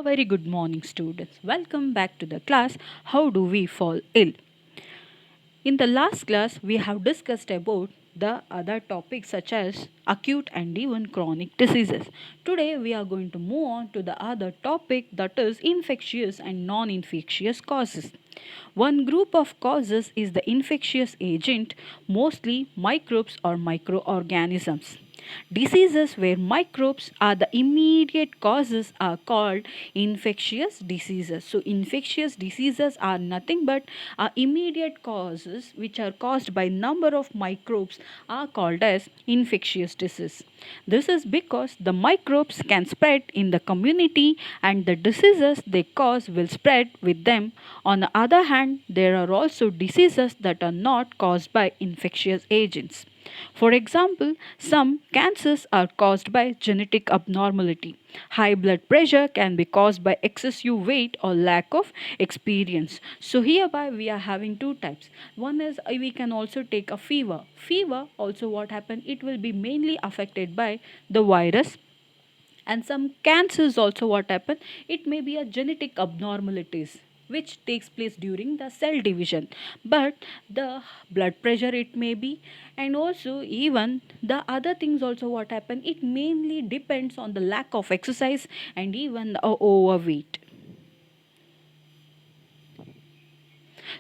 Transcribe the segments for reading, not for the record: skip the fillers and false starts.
A very good morning, students. Welcome back to the class. How do we fall ill? In the last class, we have discussed about the other topics such as acute and even chronic diseases. Today, we are going to move on to the other topic that is infectious and non infectious causes. One group of causes is the infectious agent, mostly microbes or microorganisms. Diseases where microbes are the immediate causes are called infectious diseases. So, infectious diseases are nothing but immediate causes which are caused by number of microbes are called as infectious disease. This is because the microbes can spread in the community and the diseases they cause will spread with them. On the other hand, there are also diseases that are not caused by infectious agents. For example, some cancers are caused by genetic abnormality. High blood pressure can be caused by excessive weight or lack of experience. So hereby we are having two types. One is we can also take a fever. Fever also what happen it will be mainly affected by the virus, and some cancers also what happen it may be a genetic abnormalities which takes place during the cell division, but the blood pressure it may be, and also even the other things also what happen it mainly depends on the lack of exercise and even the overweight.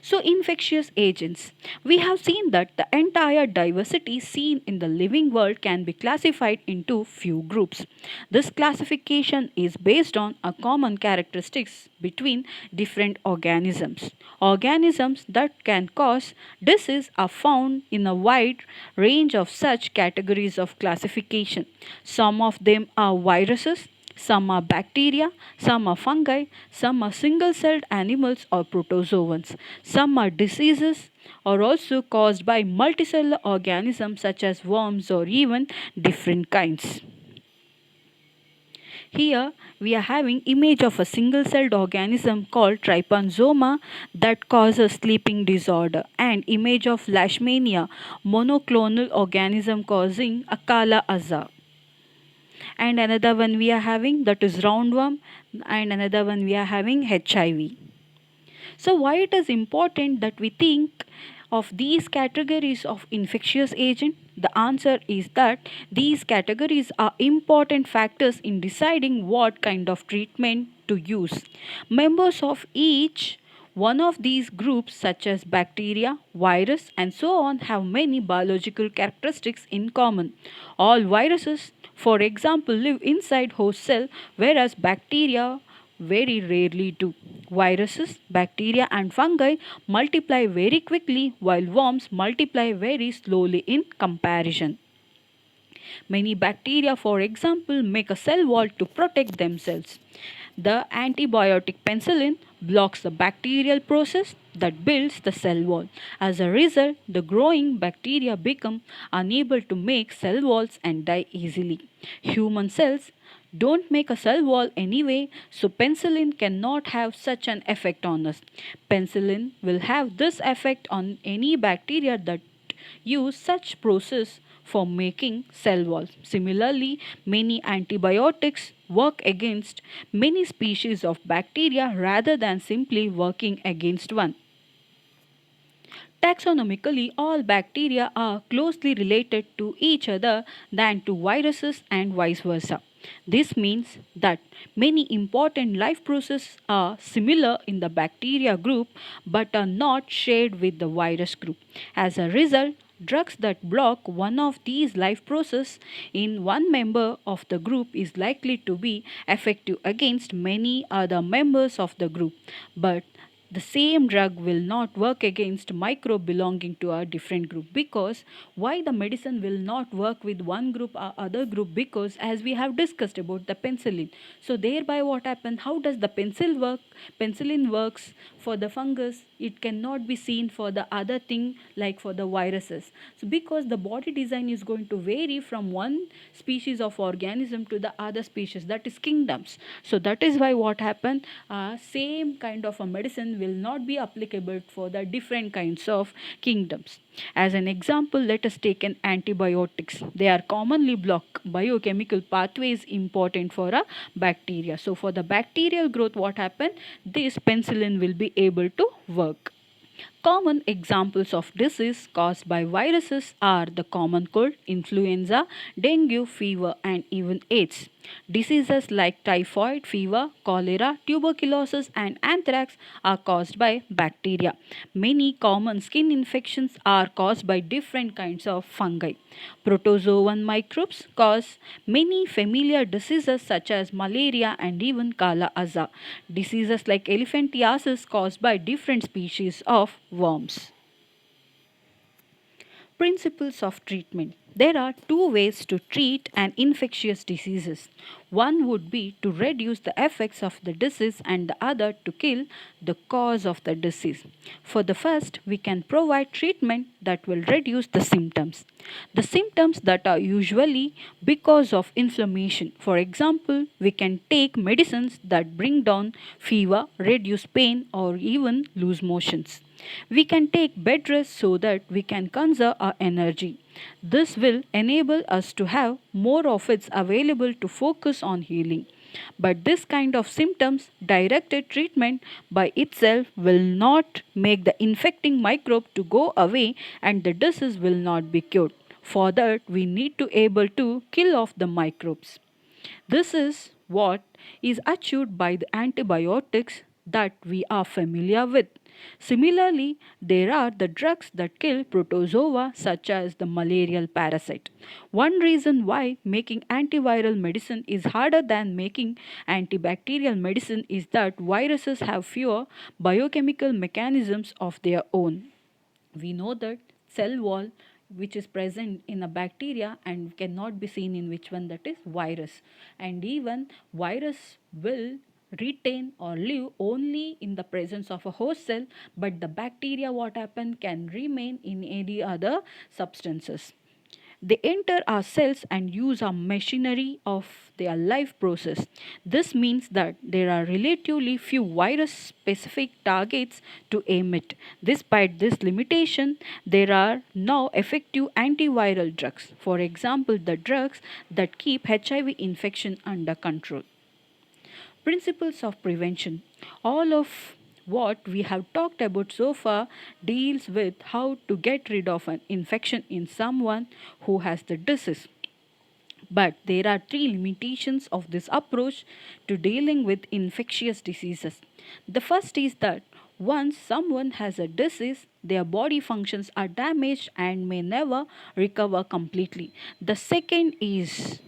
So, infectious agents. We have seen that the entire diversity seen in the living world can be classified into few groups. This classification is based on a common characteristics between different organisms. Organisms that can cause disease are found in a wide range of such categories of classification. Some of them are viruses, some are bacteria, some are fungi, some are single celled animals or protozoans. Some are diseases are also caused by multicellular organisms such as worms or even different kinds. Here we are having image of a single celled organism called trypanosoma that causes sleeping disorder, and image of leishmania monoclonal organism causing a kala azar, and another one we are having that is roundworm, and another one we are having HIV. So why it is important that we think of these categories of infectious agent? The answer is that these categories are important factors in deciding what kind of treatment to use. Members of each one of these groups, such as bacteria, virus, and so on, have many biological characteristics in common. All viruses, for example, live inside host cell, whereas bacteria very rarely do. Viruses, bacteria, and fungi multiply very quickly, while worms multiply very slowly in comparison. Many bacteria, for example, make a cell wall to protect themselves. The antibiotic penicillin blocks the bacterial process that builds the cell wall. As a result, the growing bacteria become unable to make cell walls and die easily. Human cells don't make a cell wall anyway, so penicillin cannot have such an effect on us. Penicillin will have this effect on any bacteria that use such process for making cell walls. Similarly, many antibiotics work against many species of bacteria rather than simply working against one. Taxonomically, all bacteria are closely related to each other than to viruses and vice versa. This means that many important life processes are similar in the bacteria group but are not shared with the virus group. As a result, drugs that block one of these life processes in one member of the group is likely to be effective against many other members of the group. But the same drug will not work against microbe belonging to a different group. Because why the medicine will not work with one group or other group? Because as we have discussed about the penicillin, so thereby what happens, how does the penicillin works for the fungus, it cannot be seen for the other thing like for the viruses. So because the body design is going to vary from one species of organism to the other species, that is kingdoms. So that is why what happened, same kind of a medicine will not be applicable for the different kinds of kingdoms. As an example, let us take an antibiotics. They are commonly block biochemical pathways important for a bacteria. So for the bacterial growth, what happen? This penicillin will be able to work. Common examples of disease caused by viruses are the common cold, influenza, dengue, fever, and even AIDS. Diseases like typhoid fever, cholera, tuberculosis, and anthrax are caused by bacteria. Many common skin infections are caused by different kinds of fungi. Protozoan microbes cause many familiar diseases such as malaria and even Kala Azar. Diseases like elephantiasis caused by different species of worms. Principles of treatment. There are two ways to treat an infectious diseases. One would be to reduce the effects of the disease and the other to kill the cause of the disease. For the first, we can provide treatment that will reduce the symptoms. The symptoms that are usually because of inflammation. For example, we can take medicines that bring down fever, reduce pain, or even lose motions. We can take bed rest so that we can conserve our energy. This will enable us to have more of it available to focus on healing. But this kind of symptoms directed treatment by itself will not make the infecting microbe to go away and the disease will not be cured. For that we need to able to kill off the microbes. This is what is achieved by the antibiotics that we are familiar with. Similarly, there are the drugs that kill protozoa such as the malarial parasite. One reason why making antiviral medicine is harder than making antibacterial medicine is that viruses have fewer biochemical mechanisms of their own. We know that cell wall which is present in a bacteria and cannot be seen in which one, that is virus, and even virus will retain or live only in the presence of a host cell, but the bacteria what happen can remain in any other substances. They enter our cells and use our machinery of their life process. This means that there are relatively few virus specific targets to aim at. Despite this limitation, there are now effective antiviral drugs. For example, the drugs that keep HIV infection under control. Principles of prevention. All of what we have talked about so far deals with how to get rid of an infection in someone who has the disease. But there are three limitations of this approach to dealing with infectious diseases. The first is that once someone has a disease, their body functions are damaged and may never recover completely. The second is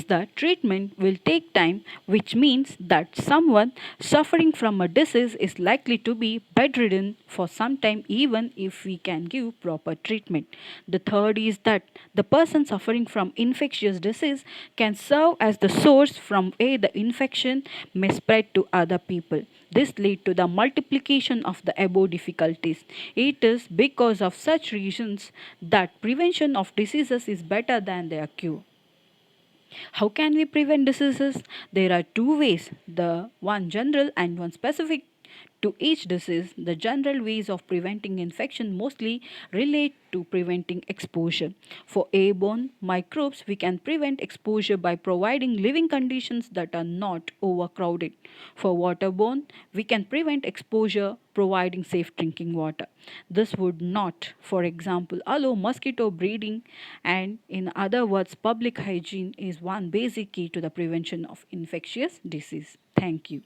that treatment will take time, which means that someone suffering from a disease is likely to be bedridden for some time, even if we can give proper treatment. The third is that the person suffering from infectious disease can serve as the source from where the infection may spread to other people. This lead to the multiplication of the above difficulties. It is because of such reasons that prevention of diseases is better than their cure. How can we prevent diseases? There are two ways, the one general and one specific to each disease. The general ways of preventing infection mostly relate to preventing exposure. For airborne microbes, we can prevent exposure by providing living conditions that are not overcrowded. For waterborne, we can prevent exposure providing safe drinking water. This would not, for example, allow mosquito breeding, and in other words, public hygiene is one basic key to the prevention of infectious disease. Thank you.